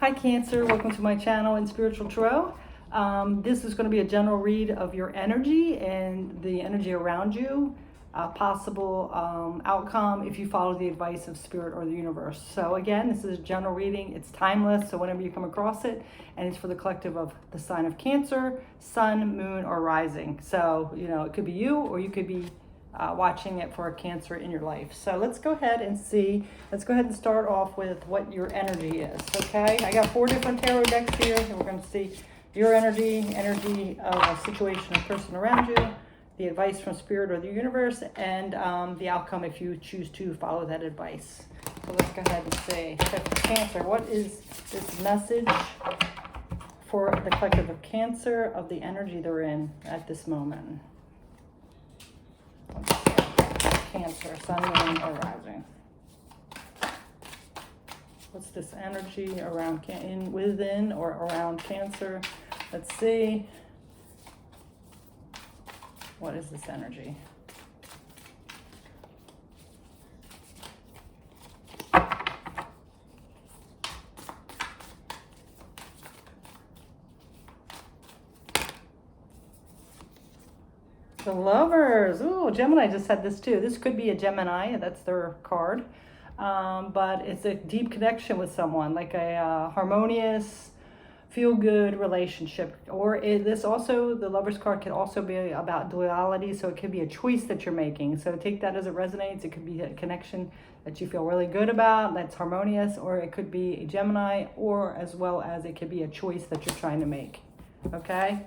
Hi Cancer, welcome to my channel in Spiritual Tarot. This is going to be a general read of your energy and the energy around you, possible outcome if you follow the advice of Spirit or the universe. So again, this is a general reading. It's timeless, so whenever you come across it, and it's for the collective of the sign of Cancer, Sun, Moon, or Rising. So, you know, it could be you or you could be watching it for a Cancer in your life. So let's go ahead and see. Let's go ahead and start off with what your energy is, okay? I got 4 different tarot decks here, and we're going to see your energy of a situation, a person around you, the advice from Spirit or the universe, and the outcome if you choose to follow that advice. So let's go ahead and see. So for Cancer, what is this message for the collective of Cancer of the energy they're in at this moment? Cancer, Sun, Moon, or Rising. What's this energy around, within or around Cancer? Let's see. What is this energy? The Lovers. Ooh, Gemini just had this too. This could be a Gemini. That's their card. But it's a deep connection with someone, like a harmonious, feel-good relationship. Or this also, the Lovers card could also be about duality. So it could be a choice that you're making. So take that as it resonates. It could be a connection that you feel really good about, that's harmonious. Or it could be a Gemini, or as well as it could be a choice that you're trying to make. Okay?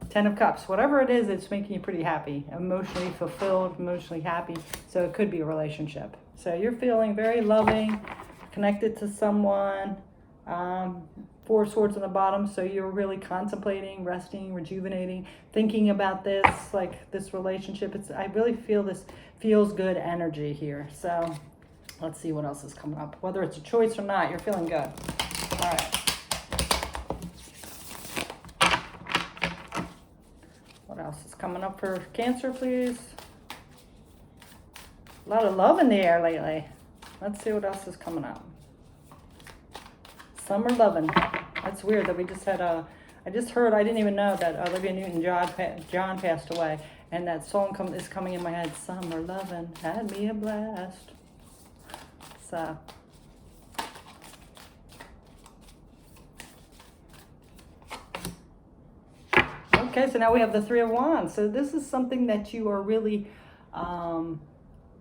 10 of Cups, whatever it is, it's making you pretty happy, emotionally fulfilled, emotionally happy. So it could be a relationship. So you're feeling very loving, connected to someone. 4 swords on the bottom. So you're really contemplating, resting, rejuvenating, thinking about this, like this relationship. I really feel this feels good energy here. So let's see what else is coming up. Whether it's a choice or not, you're feeling good. All right. What else is coming up for Cancer, please? A lot of love in the air lately. Let's see what else is coming up. Summer lovin'. That's weird that we just had I just heard, I didn't even know that Olivia Newton-John passed away. And that song is coming in my head. Summer lovin', had me a blast. So. Okay, so now we have the 3 of Wands. So this is something that you are really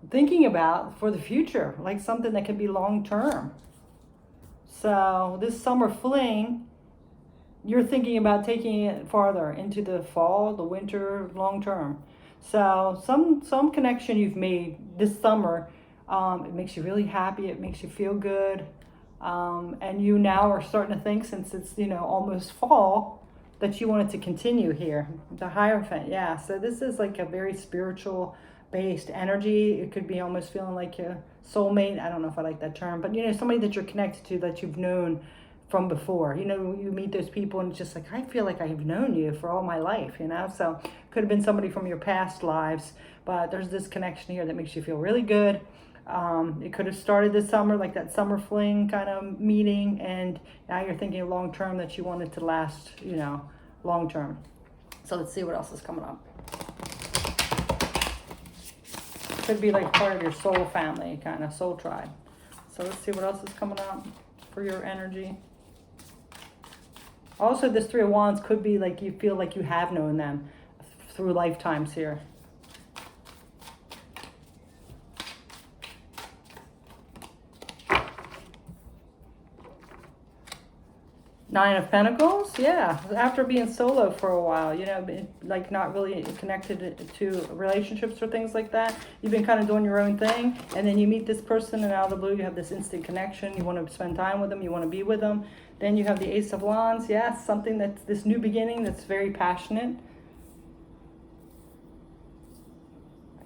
thinking about for the future, like something that can be long-term. So this summer fling, you're thinking about taking it farther into the fall, the winter, long-term. So some connection you've made this summer, it makes you really happy, it makes you feel good. And you now are starting to think, since it's, you know, almost fall, that you want it to continue here. The Hierophant, yeah. So this is like a very spiritual based energy. It could be almost feeling like a soulmate. I don't know if I like that term, but you know, somebody that you're connected to that you've known from before. You know, you meet those people and it's just like, I feel like I have known you for all my life, you know? So could have been somebody from your past lives, but there's this connection here that makes you feel really good. It could have started this summer, like that summer fling kind of meeting, and now you're thinking long term that you want it to last, you know, long term. So let's see what else is coming up. Could be like part of your soul family, kind of soul tribe. So let's see what else is coming up for your energy. Also, this 3 of Wands could be like you feel like you have known them through lifetimes here. 9 of Pentacles, yeah. After being solo for a while, you know, like not really connected to relationships or things like that. You've been kind of doing your own thing, and then you meet this person, and out of the blue, you have this instant connection. You want to spend time with them. You want to be with them. Then you have the Ace of Wands, yes, something that's this new beginning that's very passionate.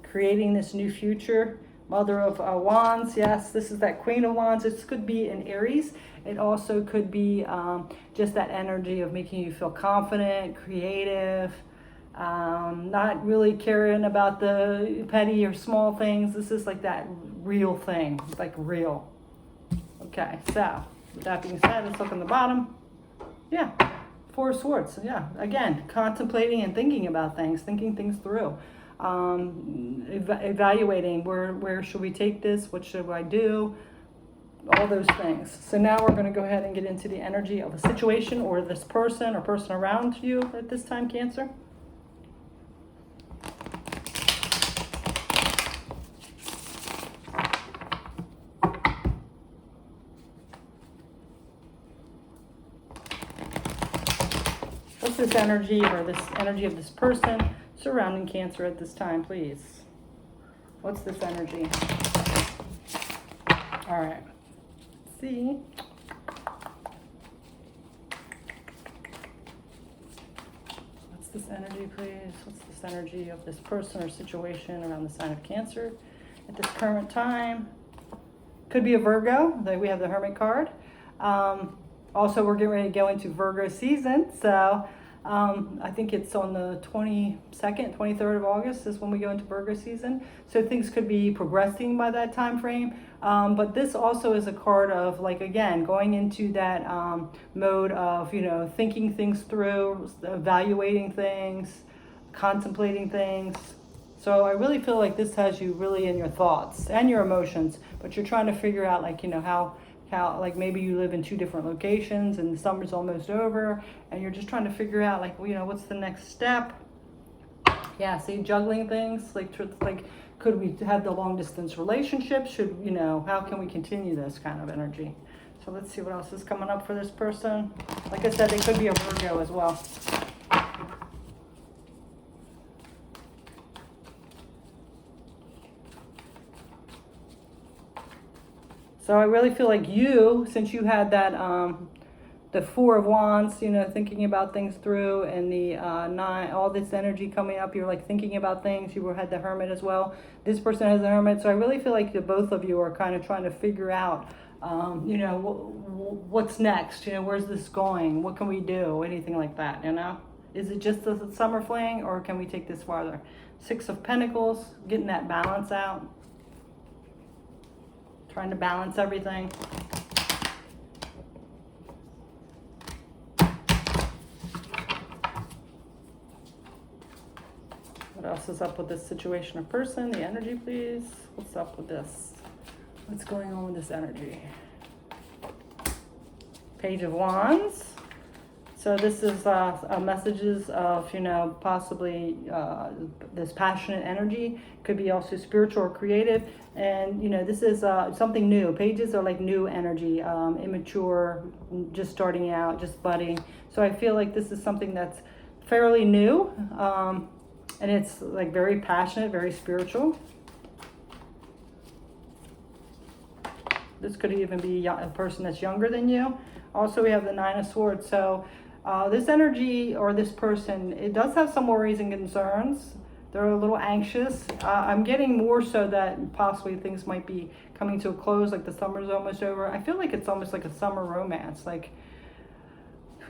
Creating this new future. Mother of Wands, yes, this is that Queen of Wands. This could be an Aries. It also could be just that energy of making you feel confident, creative, not really caring about the petty or small things. This is like that real thing, like real. Okay, so With that being said, let's look on the bottom. Yeah, Four of Swords. Yeah, again, contemplating and thinking about things, thinking things through, evaluating where should we take this, what should I do, all those things. So now we're going to go ahead and get into the energy of a situation or this person or person around you at this time, Cancer. What's this energy or this energy of this person surrounding Cancer at this time, please? What's this energy? All right. Let's see. What's this energy, please? What's this energy of this person or situation around the sign of Cancer at this current time? Could be a Virgo. We have the Hermit card. Also, we're getting ready to go into Virgo season, so I think it's on the 22nd, 23rd of August is when we go into Virgo season. So things could be progressing by that time frame. But this also is a card of, like, again, going into that mode of, you know, thinking things through, evaluating things, contemplating things. So I really feel like this has you really in your thoughts and your emotions, but you're trying to figure out, like, you know, how like maybe you live in two different locations and the summer's almost over and you're just trying to figure out, like, you know, what's the next step. Yeah, see, juggling things, like could we have the long distance relationship? Should, you know, how can we continue this kind of energy? So let's see what else is coming up for this person. Like I said, they could be a Virgo as well. So I really feel like you, since you had that, the Four of Wands, you know, thinking about things through, and the nine, all this energy coming up, you're like thinking about things. You had the Hermit as well. This person has the Hermit. So I really feel like the both of you are kind of trying to figure out, you know, what's next? You know, where's this going? What can we do? Anything like that, you know? Is it just a summer fling, or can we take this farther? Six of Pentacles, getting that balance out. Trying to balance everything. What else is up with this situation or person? The energy, please. What's up with this? What's going on with this energy? Page of Wands. So this is messages of, you know, possibly this passionate energy. Could be also spiritual or creative. And, you know, this is something new. Pages are like new energy, immature, just starting out, just budding. So I feel like this is something that's fairly new. And it's like very passionate, very spiritual. This could even be a person that's younger than you. Also, we have the Nine of Swords. So this energy or this person, it does have some worries and concerns. They're a little anxious. I'm getting more so that possibly things might be coming to a close, like the summer's almost over. I feel like it's almost like a summer romance, like,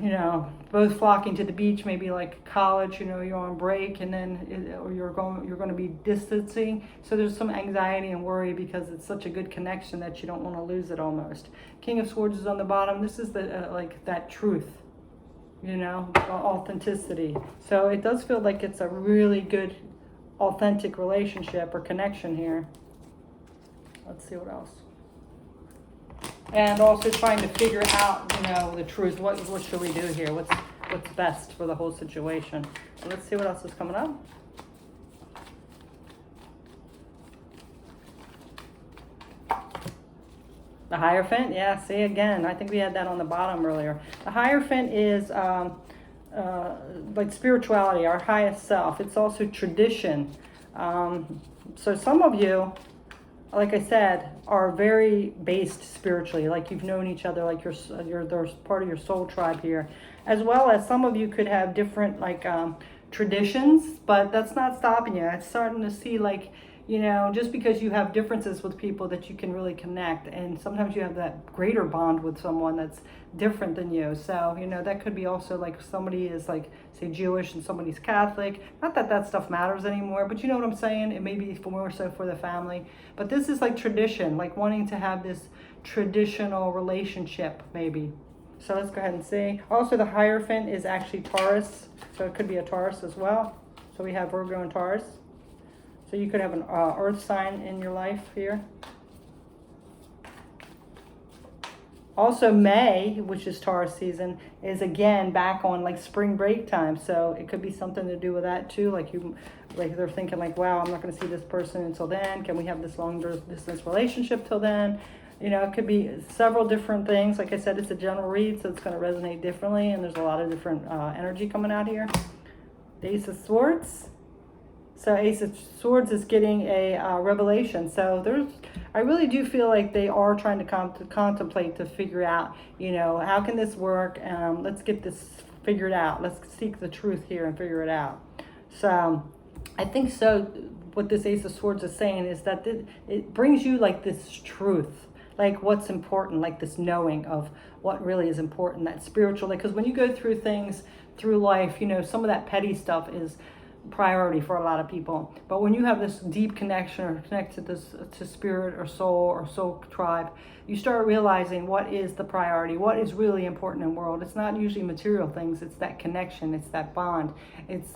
you know, both flocking to the beach, maybe like college, you know, you're on break and then or you're going to be distancing. So there's some anxiety and worry because it's such a good connection that you don't want to lose it almost. King of Swords is on the bottom. This is the like that truth, you know, authenticity. So it does feel like it's a really good, authentic relationship or connection here. Let's see what else. And also trying to figure out, you know, the truth. What should we do here? What's best for the whole situation? So let's see what else is coming up. The Hierophant, yeah, see again, I think we had that on the bottom earlier. The Hierophant is like spirituality, our highest self. It's also tradition. So some of you, like I said, are very based spiritually, like you've known each other, like there's part of your soul tribe here, as well as some of you could have different like traditions, but that's not stopping you. It's starting to see, like, you know, just because you have differences with people that you can really connect, and sometimes you have that greater bond with someone that's different than you. So, you know, that could be also like somebody is like, say, Jewish and somebody's Catholic. Not that that stuff matters anymore, but you know what I'm saying? It may be more so for the family. But this is like tradition, like wanting to have this traditional relationship, maybe. So let's go ahead and see. Also, the Hierophant is actually Taurus, so it could be a Taurus as well. So we have Virgo and Taurus. So you could have an earth sign in your life here. Also, May, which is Taurus season, is again back on like spring break time. So it could be something to do with that too. Like they're thinking like, wow, I'm not going to see this person until then. Can we have this long distance relationship till then? You know, it could be several different things. Like I said, it's a general read, so it's going to resonate differently. And there's a lot of different energy coming out here. The Ace of Swords. So Ace of Swords is getting a revelation. So I really do feel like they are trying to contemplate to figure out, you know, how can this work? Let's get this figured out. Let's seek the truth here and figure it out. So I think so. What this Ace of Swords is saying is that it brings you like this truth, like what's important, like this knowing of what really is important, that spiritual, because when you go through things through life, you know, some of that petty stuff is priority for a lot of people. But when you have this deep connection or connect to spirit or soul tribe, you start realizing what is the priority, what is really important in the world. It's not usually material things, it's that connection, it's that bond, it's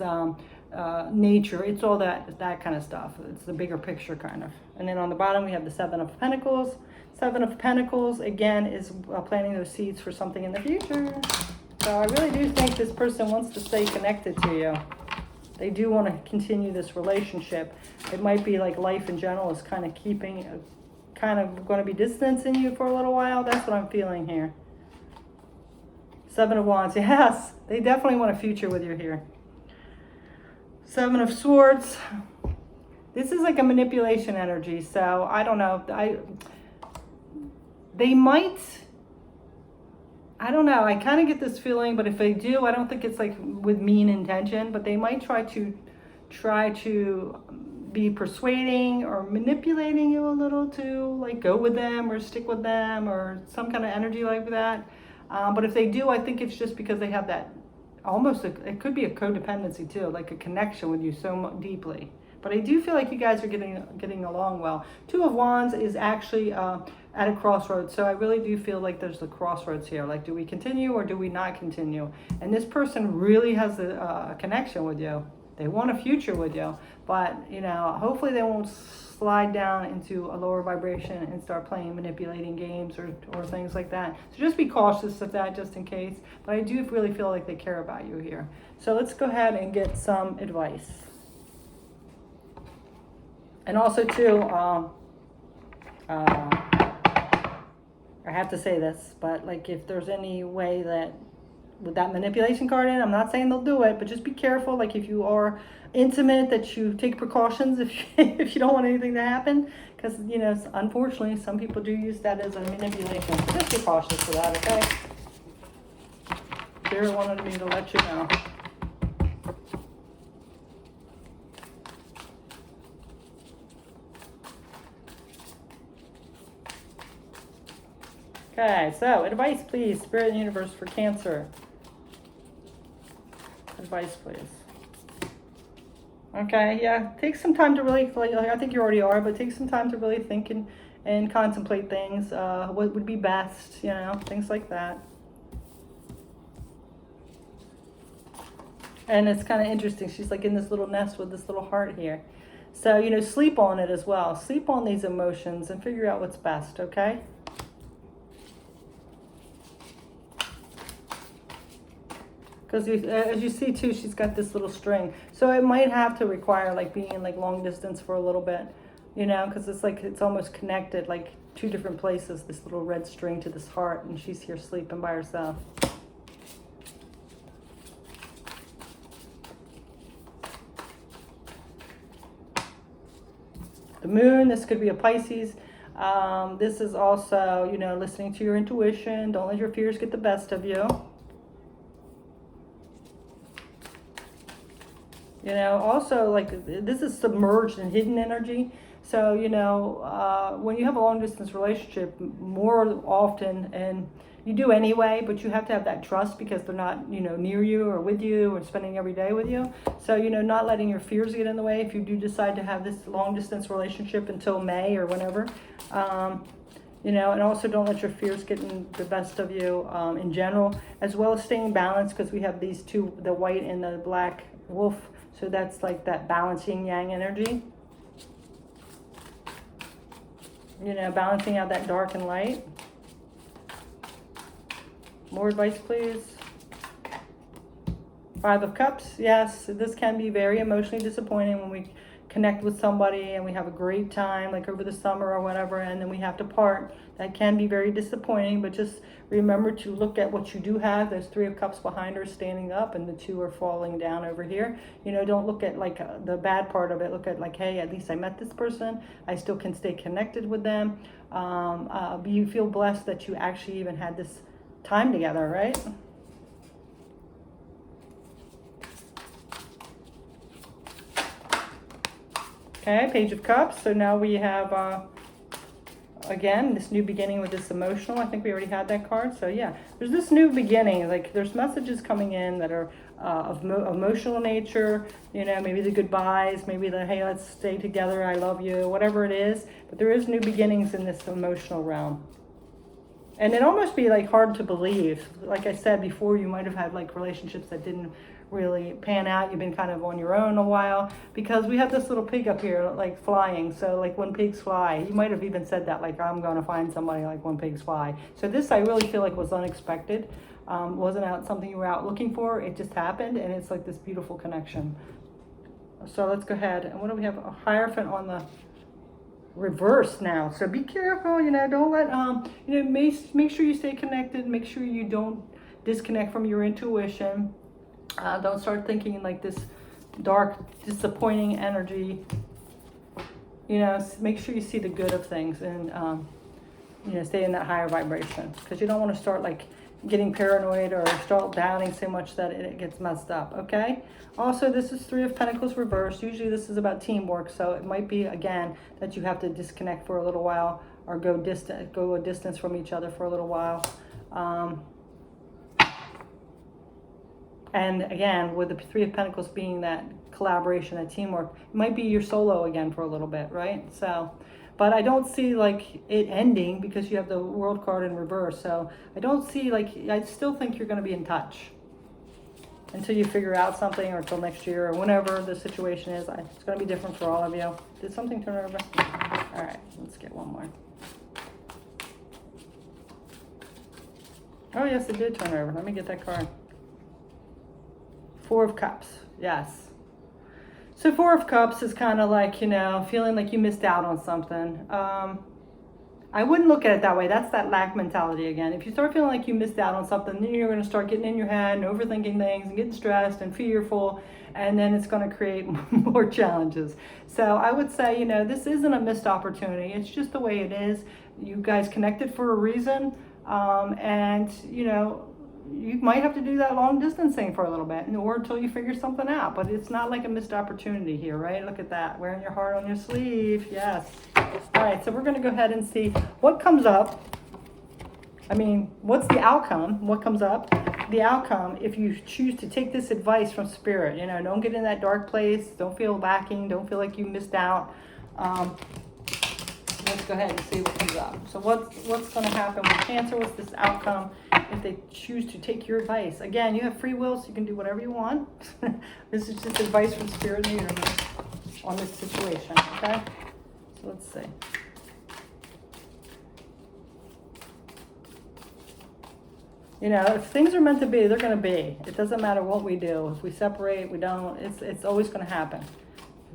nature, it's all that kind of stuff. It's the bigger picture kind of. And then on the bottom we have the Seven of Pentacles. Seven of Pentacles again is planting those seeds for something in the future. So I really do think this person wants to stay connected to you. They do want to continue this relationship. It might be like life in general is kind of going to be distancing you for a little while. That's what I'm feeling here. Seven of Wands, yes, they definitely want a future with you here. Seven of Swords. This is like a manipulation energy. So I don't know. They might. I don't know. I kind of get this feeling, but if they do, I don't think it's like with mean intention, but they might try to be persuading or manipulating you a little to like go with them or stick with them or some kind of energy like that. But if they do, I think it's just because they have that it could be a codependency too, like a connection with you so deeply. But I do feel like you guys are getting along well. Two of Wands is actually at a crossroads. So I really do feel like there's a crossroads here. Like, do we continue or do we not continue? And this person really has a connection with you. They want a future with you. But, you know, hopefully they won't slide down into a lower vibration and start playing manipulating games or things like that. So just be cautious of that just in case. But I do really feel like they care about you here. So let's go ahead and get some advice. And also too, I have to say this, but like if there's any way that with that manipulation card in, I'm not saying they'll do it, but just be careful. Like if you are intimate, that you take precautions if you don't want anything to happen, because you know, unfortunately, some people do use that as a manipulation. So just be cautious of that, okay? Spirit wanted me to let you know. Okay, so advice, please. Spirit and universe for Cancer. Advice, please. Okay, yeah. Take some time to really, I think you already are, but take some time to really think and contemplate things. What would be best, you know, things like that. And it's kind of interesting. She's like in this little nest with this little heart here. So, you know, sleep on it as well. Sleep on these emotions and figure out what's best, okay? Because as you see too, she's got this little string. So it might have to require like being in like long distance for a little bit, you know, because it's like it's almost connected, like two different places, this little red string to this heart, and she's here sleeping by herself. The moon, this could be a Pisces. This is also, you know, listening to your intuition. Don't let your fears get the best of you. You know, also, like, this is submerged in hidden energy. So, you know, when you have a long-distance relationship, more often, and you do anyway, but you have to have that trust because they're not, you know, near you or with you or spending every day with you. So, you know, not letting your fears get in the way if you do decide to have this long-distance relationship until May or whenever. You know, and also don't let your fears get in the best of you in general, as well as staying balanced, because we have these two, the white and the black wolf. So that's like that balancing yang energy. You know, balancing out that dark and light. More advice, please. 5 of Cups. Yes, this can be very emotionally disappointing when we connect with somebody and we have a great time, like over the summer or whatever, and then we have to part. That can be very disappointing, but just remember to look at what you do have. There's 3 of Cups behind her standing up and the 2 are falling down over here. You know, don't look at like the bad part of it. Look at like, hey, at least I met this person. I still can stay connected with them. You feel blessed that you actually even had this time together, right? Okay, Page of Cups. So now we have, again, this new beginning with this emotional. I think we already had that card. So yeah, there's this new beginning. Like there's messages coming in that are of emotional nature. You know, maybe the goodbyes, maybe the, hey, let's stay together, I love you, whatever it is. But there is new beginnings in this emotional realm. And it almost be like hard to believe. Like I said before, you might have had like relationships that didn't really pan out. You've been kind of on your own a while, because we have this little pig up here like flying. So like when pigs fly, you might have even said that, like, I'm going to find somebody like when pigs fly. So this I really feel like was unexpected. Wasn't out something you were out looking for. It just happened, and it's like this beautiful connection. So let's go ahead. And what do we have? A Hierophant on the reverse now. So be careful, you know, don't let you know, make sure you stay connected, make sure you don't disconnect from your intuition. Don't start thinking like this dark, disappointing energy. You know, make sure you see the good of things, and you know, stay in that higher vibration, because you don't want to start like getting paranoid or start doubting so much that it gets messed up. Okay. Also, this is 3 of Pentacles reversed. Usually this is about teamwork, so it might be again that you have to disconnect for a little while, or go a distance from each other for a little while. And again, with the 3 of Pentacles being that collaboration, that teamwork, it might be your solo again for a little bit, right? So, but I don't see like it ending, because you have the World card in reverse. So I don't see like, I still think you're going to be in touch until you figure out something, or until next year, or whenever the situation is. It's going to be different for all of you. Did something turn over? All right, let's get one more. Oh yes, it did turn over. Let me get that card. 4 of Cups. Yes. So 4 of Cups is kind of like, you know, feeling like you missed out on something. I wouldn't look at it that way. That's that lack mentality again. If you start feeling like you missed out on something, then you're going to start getting in your head and overthinking things and getting stressed and fearful, and then it's going to create more challenges. So I would say, you know, this isn't a missed opportunity. It's just the way it is. You guys connected for a reason, and, you know, you might have to do that long distance thing for a little bit, or until you figure something out. But it's not like a missed opportunity here, right? Look at that, wearing your heart on your sleeve. Yes. All right, so we're going to go ahead and see what comes up. I mean, what's the outcome? What comes up? The outcome, if you choose to take this advice from Spirit, you know, don't get in that dark place. Don't feel lacking. Don't feel like you missed out. Let's go ahead and see what comes up. So what's going to happen with Cancer? What's this outcome if they choose to take your advice? Again, you have free will, so you can do whatever you want. This is just advice from Spirit and the universe on this situation, okay? So let's see. You know, if things are meant to be, they're going to be. It doesn't matter what we do. If we separate, we don't. It's always going to happen.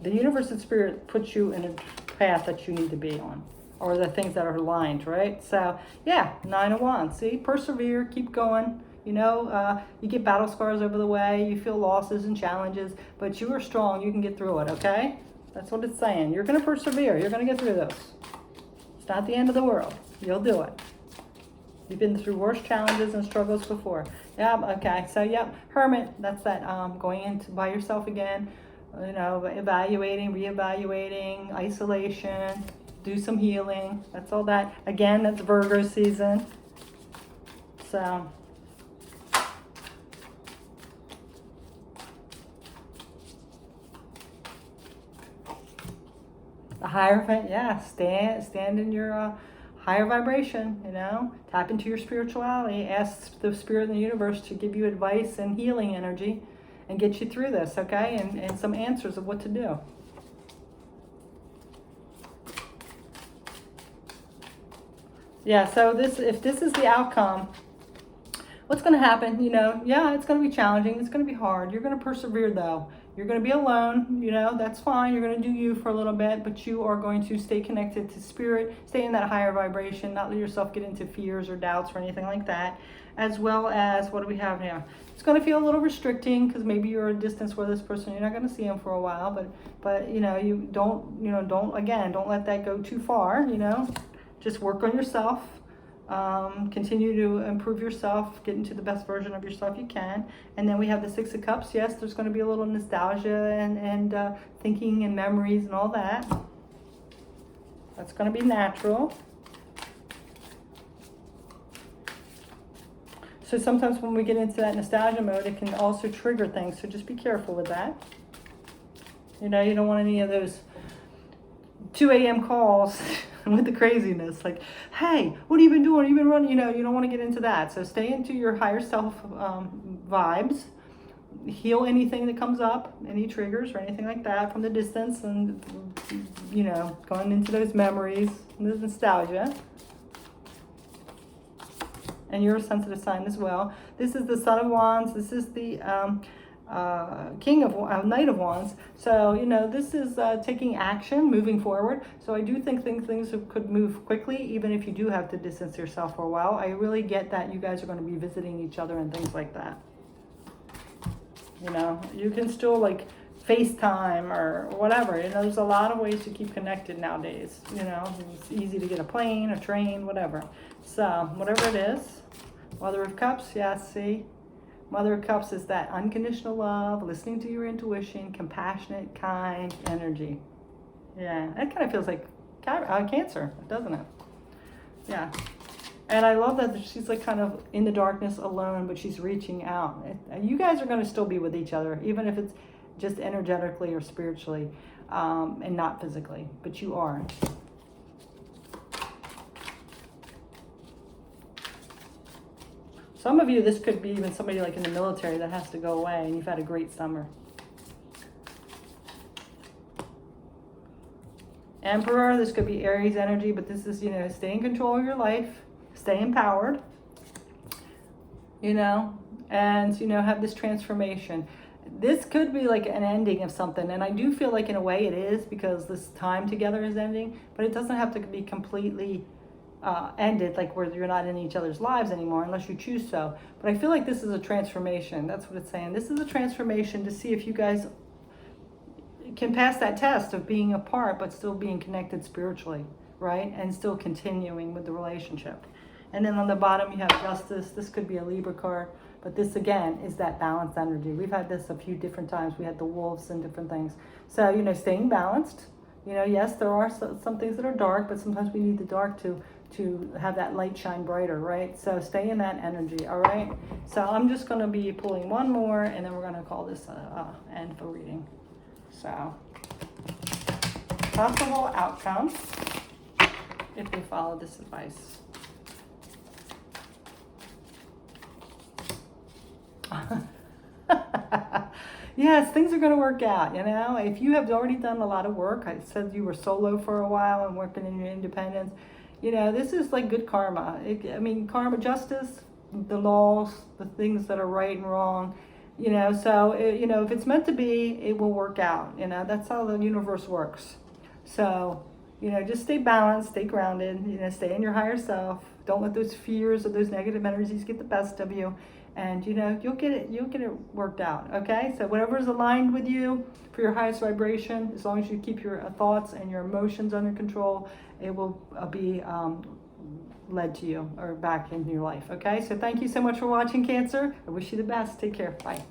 The universe and Spirit puts you in a path that you need to be on, or the things that are aligned, right? So yeah, 9 of Wands. See, persevere, keep going. You know, you get battle scars over the way, you feel losses and challenges, but you are strong. You can get through it. Okay, that's what it's saying. You're going to persevere. You're going to get through this. It's not the end of the world. You'll do it. You've been through worse challenges and struggles before. Yeah. Okay. So yep, Hermit. That's that. Going into by yourself again. You know, evaluating, reevaluating, isolation, do some healing. That's all that. Again, that's Virgo season. So, the Hierophant, yeah, stand in your higher vibration, you know, tap into your spirituality, ask the spirit in the universe to give you advice and healing energy and get you through this, okay? And some answers of what to do. Yeah, so if this is the outcome, what's going to happen? You know, yeah, it's going to be challenging. It's going to be hard. You're going to persevere, though. You're going to be alone. You know, that's fine. You're going to do you for a little bit, but you are going to stay connected to spirit, stay in that higher vibration, not let yourself get into fears or doubts or anything like that. As well as, what do we have here? It's going to feel a little restricting because maybe you're a distance where this person, you're not going to see them for a while, but you know, don't let that go too far, you know. Just work on yourself. Continue to improve yourself, get into the best version of yourself you can. And then we have the Six of Cups. Yes, there's going to be a little nostalgia and thinking and memories and all that. That's going to be natural. So sometimes when we get into that nostalgia mode, it can also trigger things. So just be careful with that. You know, you don't want any of those 2 a.m. calls with the craziness. Like, hey, what have you been doing? You've been running, you know, you don't want to get into that. So stay into your higher self vibes. Heal anything that comes up, any triggers or anything like that from the distance, and, you know, going into those memories, the nostalgia. And you're a sensitive sign as well. This is the Son of Wands. This is the Knight of Wands. So, you know, this is taking action, moving forward. So I do think things could move quickly, even if you do have to distance yourself for a while. I really get that you guys are going to be visiting each other and things like that. You know, you can still like FaceTime or whatever. You know, there's a lot of ways to keep connected nowadays. You know, it's easy to get a plane, a train, whatever. So, whatever it is. Mother of Cups, yes, see? Mother of Cups is that unconditional love, listening to your intuition, compassionate, kind energy. Yeah, it kind of feels like Cancer, doesn't it? Yeah. And I love that she's like kind of in the darkness alone, but she's reaching out. You guys are going to still be with each other, even if it's just energetically or spiritually, and not physically, but you are. Some of you, this could be even somebody like in the military that has to go away, and you've had a great summer. Emperor, this could be Aries energy, but this is, you know, stay in control of your life, stay empowered, you know, and, you know, have this transformation. This could be like an ending of something, and I do feel like in a way it is, because this time together is ending, but it doesn't have to be completely ended, like where you're not in each other's lives anymore unless you choose so. But I feel like this is a transformation. That's what it's saying. This is a transformation to see if you guys can pass that test of being apart but still being connected spiritually, right? And still continuing with the relationship. And then on the bottom you have Justice. This could be a Libra card, but this again is that balanced energy. We've had this a few different times. We had the wolves and different things. So, you know, staying balanced. You know, yes, there are some things that are dark, but sometimes we need the dark to have that light shine brighter, right? So stay in that energy, all right? So I'm just going to be pulling one more, and then we're going to call this end for reading. So, possible outcomes if they follow this advice. Yes, things are going to work out, you know. If you have already done a lot of work, I said you were solo for a while and working in your independence, you know, this is like good karma. Karma, justice, the laws, the things that are right and wrong, you know. So, you know, if it's meant to be, it will work out, you know. That's how the universe works. So, you know, just stay balanced, stay grounded, you know, stay in your higher self. Don't let those fears or those negative energies get the best of you. And, you know, you'll get it worked out, okay? So whatever is aligned with you for your highest vibration, as long as you keep your thoughts and your emotions under control, it will be led to you or back into your life, okay? So thank you so much for watching, Cancer. I wish you the best. Take care. Bye.